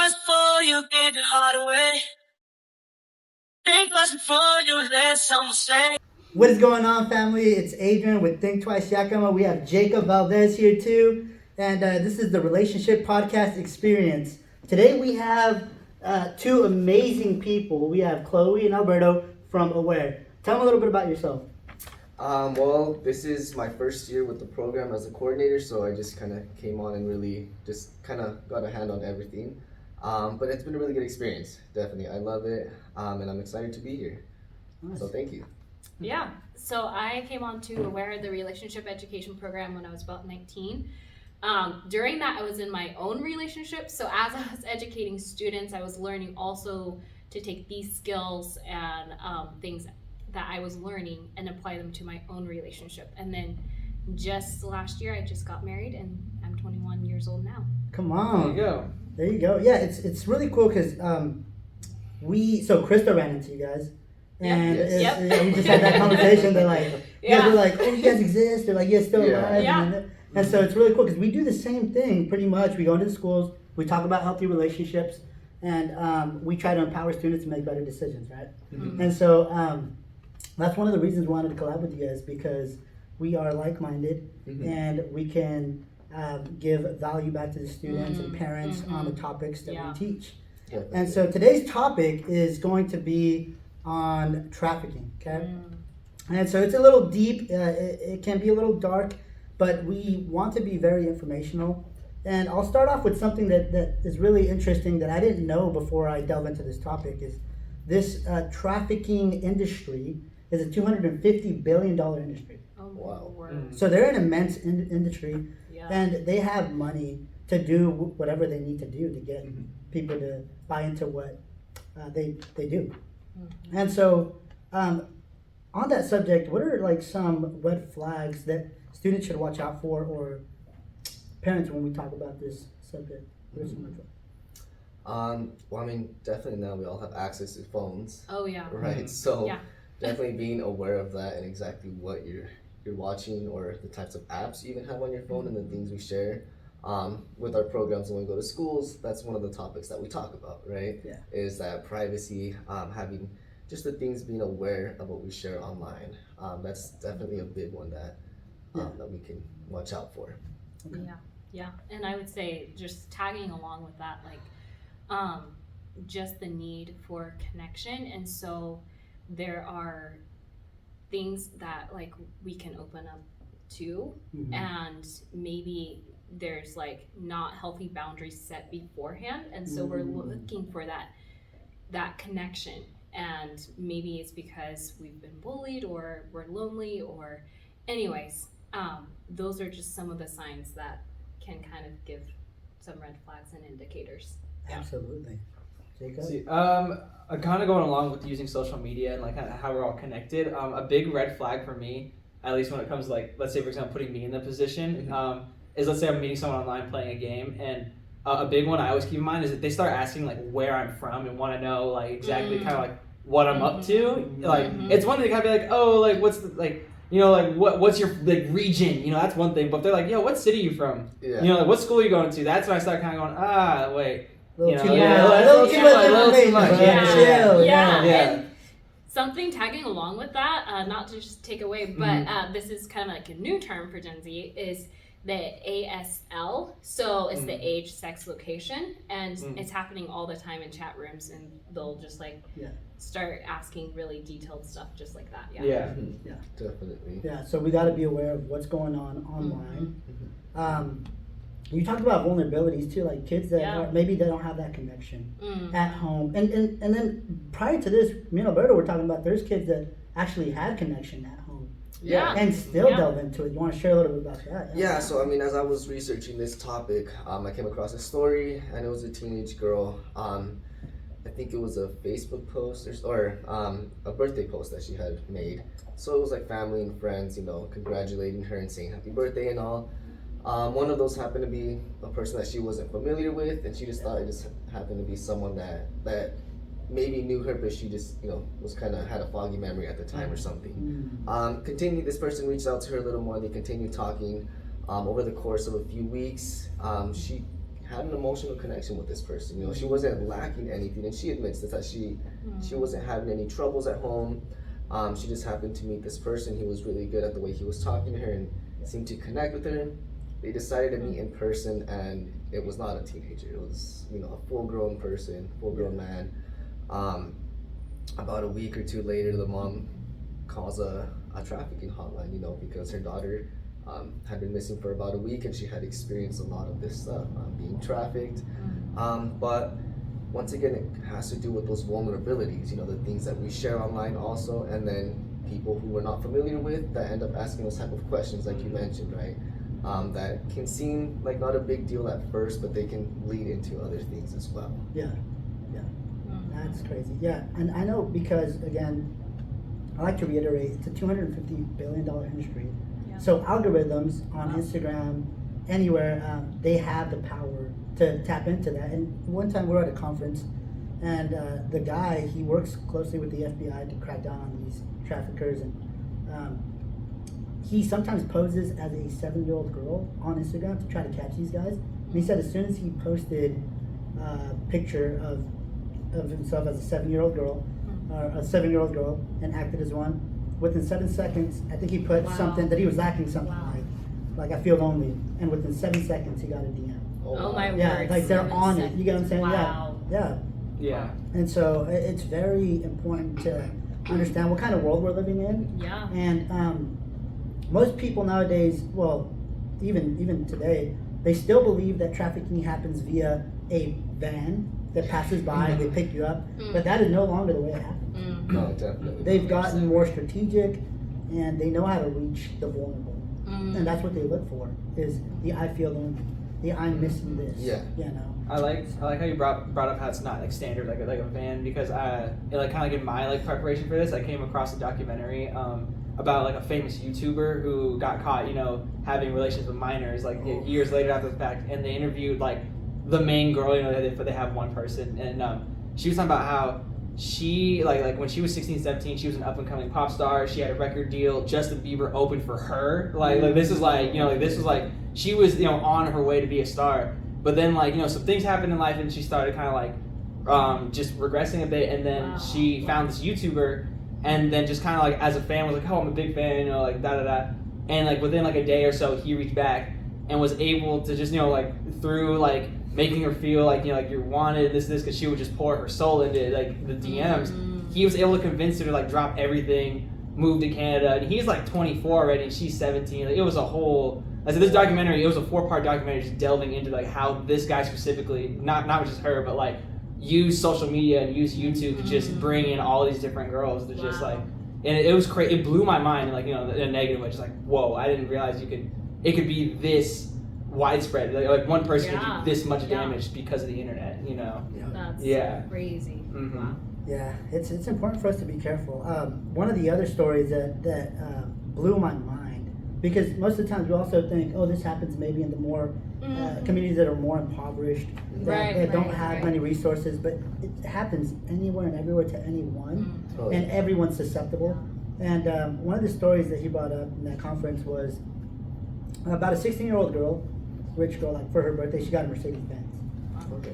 twice before you get the hard way. Think twice before you let someone say. What is going on, family? It's Adrian with Think Twice Yakima. We have Jacob Valdez here too, and this is the Relationship Podcast Experience. Today we have two amazing people. We have Chloe and Alberto from Aware. Tell them a little bit about yourself. Well, this is my first year with the program as a coordinator, so I just kind of came on and really just kind of got a hand on everything. But it's been a really good experience, definitely. I love it, and I'm excited to be here. Nice. So thank you. Yeah, so I came on to Aware, the relationship education program, when I was about 19. During that, I was in my own relationship, so as I was educating students, I was learning also to take these skills and things that I was learning and apply them to my own relationship. And then just last year, I just got married, and I'm 21 years old now. Come on. There you go. There you go. Yeah, it's really cool because Krista ran into you guys. And we just had that conversation. They're like, they're like, oh, you guys exist. They're like, you're still alive. Yeah. And so it's really cool because we do the same thing pretty much. We go into the schools, we talk about healthy relationships, and we try to empower students to make better decisions, right? Mm-hmm. And so that's one of the reasons we wanted to collab with you guys, because we are like-minded and we can give value back to the students and parents on the topics that we teach. Yeah. And so today's topic is going to be on trafficking, okay? And so it's a little deep, it can be a little dark, but we want to be very informational. And I'll start off with something that is really interesting that I didn't know before I delve into this topic. Is this trafficking industry is a $250 billion industry. Oh, Wow. word. So they're an immense industry, Yeah. and they have money to do whatever they need to do to get people to buy into what they do. And so, on that subject, what are like some red flags that students should watch out for, or parents, when we talk about this subject? What are some red flags? Well, I mean, definitely now we all have access to phones, Oh, yeah. right? So Yeah. definitely being aware of that and exactly what you're watching, or the types of apps you even have on your phone, and the things we share. With our programs when we go to schools, that's one of the topics that we talk about, right? Yeah. Is that privacy, having just the things, being aware of what we share online. That's definitely a big one that that we can watch out for. Yeah. And I would say, just tagging along with that, like, just the need for connection. And so there are things that like we can open up to, and maybe there's like not healthy boundaries set beforehand, and so we're looking for that connection. And maybe it's because we've been bullied, or we're lonely, or anyways, those are just some of the signs that can kind of give some red flags and indicators. Absolutely. Jacob? See, kind of going along with using social media and like how we're all connected. A big red flag for me, at least when it comes to, like, let's say for example putting me in the position, is, let's say I'm meeting someone online playing a game, and a big one I always keep in mind is that they start asking like where I'm from and want to know like exactly kind of like what I'm up to. Like it's one thing to kind of be like, oh, like what's the, like, you know, like what's your like region, you know, that's one thing. But if they're like, yo, what city are you from? Yeah. You know, like what school are you going to? That's when I start kind of going, wait. A little too much. Yeah. Yeah. And something tagging along with that, not to just take away, but this is kind of like a new term for Gen Z, is the ASL. So it's the age, sex, location, and it's happening all the time in chat rooms, and they'll just like start asking really detailed stuff just like that. Yeah. Definitely. Yeah, so we got to be aware of what's going on online. You talked about vulnerabilities too, like kids that are, maybe they don't have that connection at home. And then prior to this, me and Alberto were talking about there's kids that actually had connection at home. And still delve into it. You want to share a little bit about that? Yeah, so I mean, as I was researching this topic, I came across a story, and it was a teenage girl. I think it was a Facebook post or a birthday post that she had made. So it was like family and friends, you know, congratulating her and saying happy birthday and all. One of those happened to be a person that she wasn't familiar with, and she just thought it just happened to be someone that maybe knew her, but she just, you know, was kind of had a foggy memory at the time or something. This person reached out to her a little more. They continued talking. Over the course of a few weeks, she had an emotional connection with this person. You know, she wasn't lacking anything, and she admits this, that she wasn't having any troubles at home. She just happened to meet this person. He was really good at the way he was talking to her and seemed to connect with her. They decided to meet in person, and it was not a teenager. It was, you know, a full-grown person, full-grown man. About a week or two later, the mom calls a trafficking hotline, you know, because her daughter had been missing for about a week, and she had experienced a lot of this stuff, being trafficked. But once again, it has to do with those vulnerabilities, you know, the things that we share online also, and then people who we're not familiar with that end up asking those type of questions, like you mentioned, right? That can seem like not a big deal at first, but they can lead into other things as well. Yeah, that's crazy. Yeah, and I know because, again, I like to reiterate, it's a $250 billion industry. Yeah. So algorithms on Instagram, anywhere, they have the power to tap into that. And one time we were at a conference, and the guy, he works closely with the FBI to crack down on these traffickers, and he sometimes poses as a 7-year-old girl on Instagram to try to catch these guys. And he said as soon as he posted a picture of himself as a 7-year-old girl, or a 7-year-old girl, and acted as one, within 7 seconds, I think he put something that he was lacking something, like I feel lonely, and within 7 seconds he got a DM. Oh my word! Yeah, like they're on it. You get what I'm saying? Wow. Yeah. And so it's very important to understand what kind of world we're living in. Yeah. And most people nowadays, well, even today, they still believe that trafficking happens via a van that passes by and they pick you up, but that is no longer the way it happens. No, definitely. They've gotten more strategic, and they know how to reach the vulnerable, and that's what they look for, is the I feel lonely, the I'm missing this. Yeah. You know. I like how you brought up how it's not like standard like a van, because like kind of like in my like preparation for this, I came across a documentary about like a famous YouTuber who got caught, you know, having relations with minors like years later after the fact, and they interviewed like the main girl, you know, they have one person, and she was talking about how she like when she was 16, 17, she was an up and coming pop star. She had a record deal. Justin Bieber opened for her. Like this is like, you know, like this was like she was, you know, on her way to be a star. But then like, you know, some things happened in life, and she started kind of like just regressing a bit, and then she found this YouTuber, and then just kind of like as a fan was like, oh, I'm a big fan, you know, like da. And like within like a day or so, he reached back and was able to just, you know, like through like making her feel like, you know, like you're wanted, this, because she would just pour her soul into like the DMs. He was able to convince her to like drop everything, move to Canada, and he's like 24 already, and she's 17. Like, it was a whole, like, so this documentary, it was a 4-part documentary just delving into like how this guy specifically, not just her, but like use social media and use YouTube to just bring in all these different girls to just like, and it was crazy. It blew my mind, like, you know, in a negative way. Just like, whoa, I didn't realize it could be this widespread. Like one person could do this much damage because of the internet, you know. That's crazy. Wow. Yeah, it's important for us to be careful. One of the other stories that blew my mind, because most of the times we also think, oh, this happens maybe in the more communities that are more impoverished, that don't have many resources, but it happens anywhere and everywhere to anyone, and everyone's susceptible. And one of the stories that he brought up in that conference was about a 16-year-old girl, rich girl, like for her birthday, she got a Mercedes-Benz.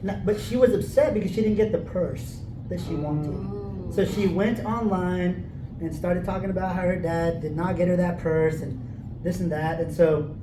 Now, but she was upset because she didn't get the purse that she wanted. So she went online and started talking about how her dad did not get her that purse and this and that. And so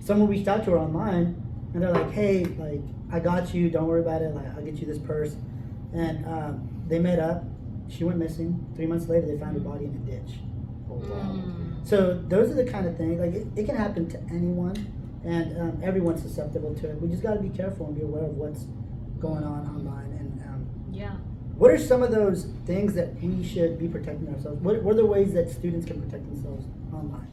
someone reached out to her online, and they're like, hey, like, I got you, don't worry about it, like, I'll get you this purse. And they met up. She went missing. 3 months later, they found her body in a ditch. So those are the kind of things, like, it can happen to anyone, and everyone's susceptible to it. We just got to be careful and be aware of what's going on online. And what are some of those things that we should be protecting ourselves? What are the ways that students can protect themselves online?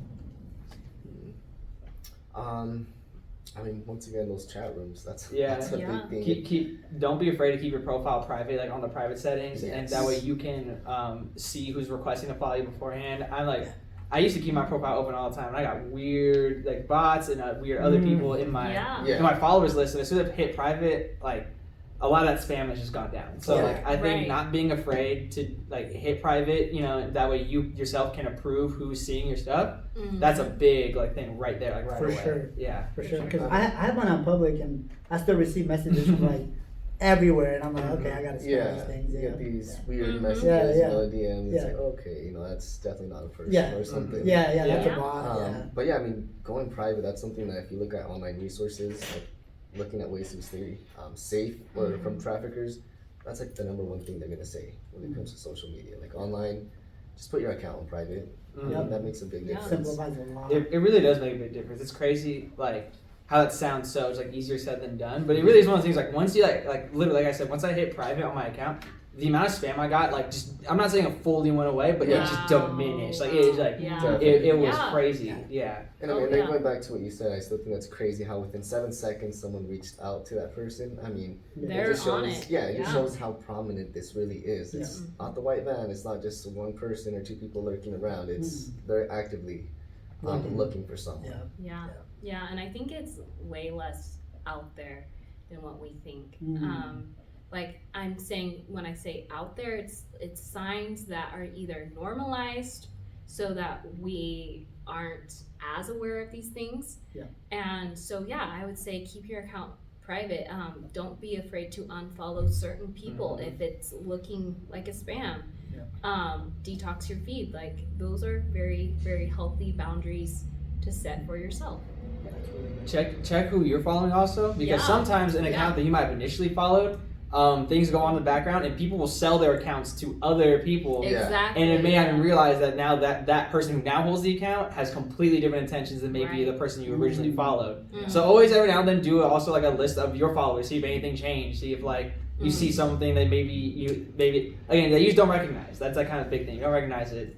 I mean, once again, those chat rooms, that's a big thing. Don't be afraid to keep your profile private, like on the private settings, and that way you can see who's requesting to follow you beforehand. I used to keep my profile open all the time, and I got weird like bots and weird other people in my followers list, and as soon as I hit private, like a lot of that spam has just gone down. So Yeah. like I think Right. not being afraid to like hit private, that way you yourself can approve who's seeing your stuff. That's a big like thing right there, like right For away. sure. Yeah. For sure, because I have one on public and I still receive messages from like everywhere, and I'm like, okay, I gotta spell these things. You get these weird Mhm. messages, Yeah. DMs. It's Yeah. like, okay, that's definitely not a person Yeah. or something. Yeah, that's Yeah. a bot. But yeah, I mean, going private, that's something that if you look at online resources, like looking at ways to stay safe or from traffickers, that's like the number one thing they're gonna say when it comes to social media. Like online, just put your account on private. Yep. That makes a big Yeah. difference. Simplifies a lot. It really does make a big difference. It's crazy, like how that sounds so it's like easier said than done. But it really is one of the things like once you like literally like I said, once I hit private on my account, the amount of spam I got, like just I'm not saying it fully went away, but it just diminished. Like it like Yeah. it was Yeah. crazy. Yeah. And I mean, then going back to what you said, I still think that's crazy how within 7 seconds someone reached out to that person. I mean, They're it just shows, on it. it just shows how prominent this really is. It's Yeah. not the white van. It's not just one person or two people lurking around. It's they're actively looking for someone. Yeah, and I think it's way less out there than what we think. Like I'm saying, when I say out there, it's signs that are either normalized so that we aren't as aware of these things. And so I would say keep your account private. Don't be afraid to unfollow certain people if it's looking like a spam. Detox your feed. Like those are very, very healthy boundaries to set for yourself. Check who you're following also, because sometimes an account that you might have initially followed, things go on in the background and people will sell their accounts to other people. Exactly. And it may not even realize that now that person who now holds the account has completely different intentions than maybe the person you originally followed. So always every now and then do also like a list of your followers, see if anything changed, see if like you see something that maybe again that you just don't recognize. That's that kind of big thing. You don't recognize it.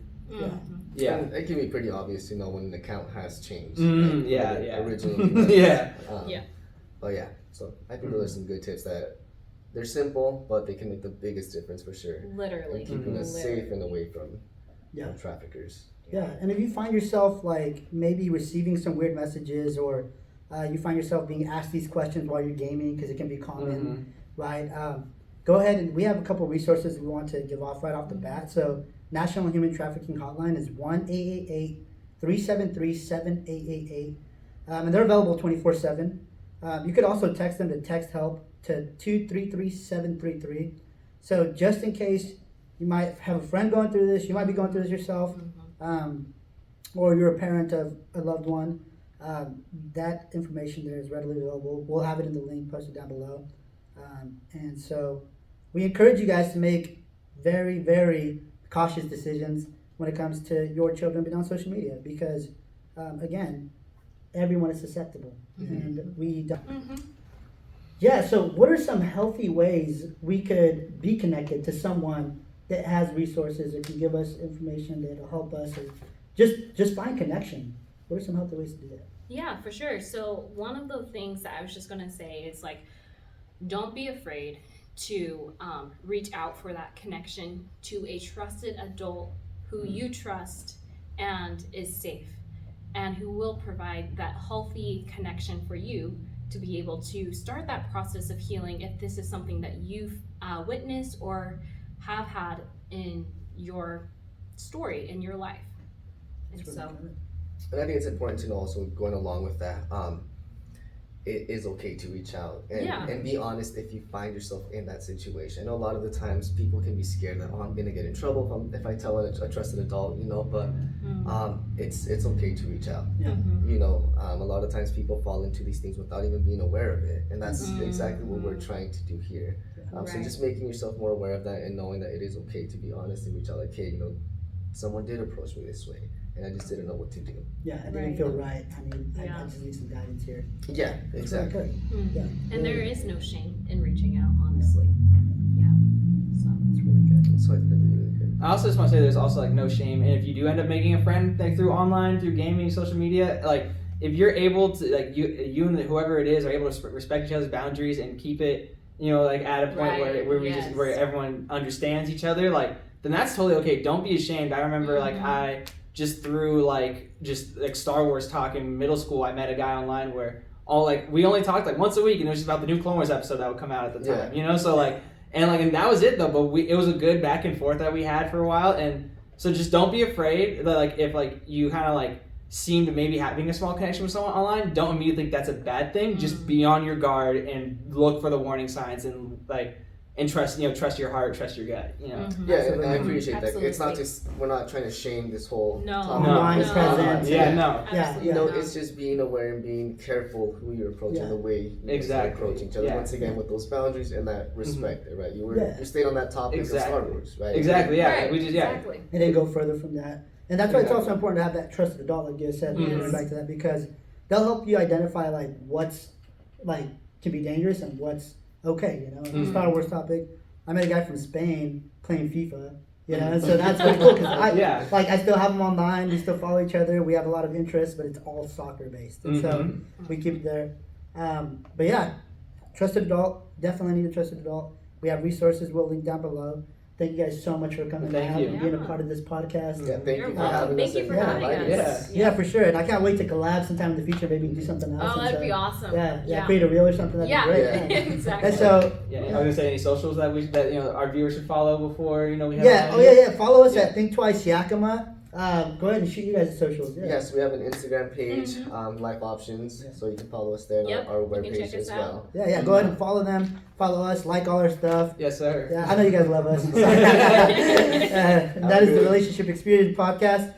Yeah. And it can be pretty obvious to know when an account has changed. Originally. But yeah, so I think those are some good tips that they're simple, but they can make the biggest difference for sure. Literally. And keeping us safe and away from traffickers. Yeah, and if you find yourself like maybe receiving some weird messages or you find yourself being asked these questions while you're gaming, because it can be common, right? Go ahead, and we have a couple resources we want to give off right off the bat. So National Human Trafficking Hotline is 1-888-373-7888. And they're available 24/7. You could also text them to text help to 233-733. So just in case you might have a friend going through this, you might be going through this yourself, or you're a parent of a loved one, that information there is readily available. We'll have it in the link posted down below. And so we encourage you guys to make very, very cautious decisions when it comes to your children being on social media, because again, everyone is susceptible, and we don't. Yeah, so what are some healthy ways we could be connected to someone that has resources or can give us information that'll help us, or just find connection? What are some healthy ways to do that? Yeah, for sure. So one of the things that I was just gonna say is like, don't be afraid to reach out for that connection to a trusted adult who you trust and is safe, and who will provide that healthy connection for you to be able to start that process of healing if this is something that you've witnessed or have had in your story, in your life. And so, and I think it's important to know also, going along with that, it is okay to reach out and be honest if you find yourself in that situation. I know a lot of the times people can be scared that, I'm gonna get in trouble if I tell a trusted adult, but it's okay to reach out. A lot of times people fall into these things without even being aware of it, and that's exactly what we're trying to do here. So just making yourself more aware of that and knowing that it is okay to be honest and reach out, like, hey, someone did approach me this way and I just didn't know what to do. Yeah, I didn't feel right. I mean, I just need some guidance here. Yeah, exactly. Yeah. And there is no shame in reaching out, honestly. Yeah. So it's really good. So I think that's really good. I also just want to say there's also like no shame, and if you do end up making a friend like through online, through gaming, social media, like if you're able to, like you and whoever it is are able to respect each other's boundaries and keep it, like at a point where everyone understands each other, like then that's totally okay. Don't be ashamed. I remember like I just through like Star Wars talk in middle school, I met a guy online where all like we only talked like once a week, and it was just about the new Clone Wars episode that would come out at the time, you know. So like, and that was it though. But it was a good back and forth that we had for a while, and so just don't be afraid that like if like you kind of like seem to maybe having a small connection with someone online, don't immediately think that's a bad thing. Just be on your guard and look for the warning signs and like. And trust your heart, trust your gut, you know. Yeah, and I appreciate that. It's not just, we're not trying to shame this whole topic. Online presence. It's just being aware and being careful who you're approaching, the way you approach each other. Once again, with those boundaries and that respect, right? You stayed on that topic of Star Wars, right? Exactly, yeah. Right. We just, And then go further from that. And that's why it's also important to have that trusted adult, like you said, back to that, because they'll help you identify like what's like can be dangerous and what's okay, you know. In the Star Wars topic, I met a guy from Spain playing FIFA, you know, and so that's really cool because I still have him online. We still follow each other. We have a lot of interests, but it's all soccer based, and so we keep it there. But yeah, trusted adult, definitely need a trusted adult. We have resources. We'll link down below. Thank you guys so much for coming out and being a part of this podcast. Yeah, thank you for having us. Thank you for having us. Yeah, for sure. And I can't wait to collab sometime in the future. Maybe do something else. Oh, that'd be awesome. Yeah, create a reel or something. That'd be great. Exactly. And so, I was gonna say any socials that our viewers should follow before we have. Yeah. Follow us at Think Twice Yakima. Go ahead and shoot you guys' socials. Yes, we have an Instagram page, Life Options, so you can follow us there on our webpage as well. Yeah. Go ahead and follow them. Follow us. Like all our stuff. Yes, sir. Yeah, I know you guys love us. That is the Relationship Experience Podcast.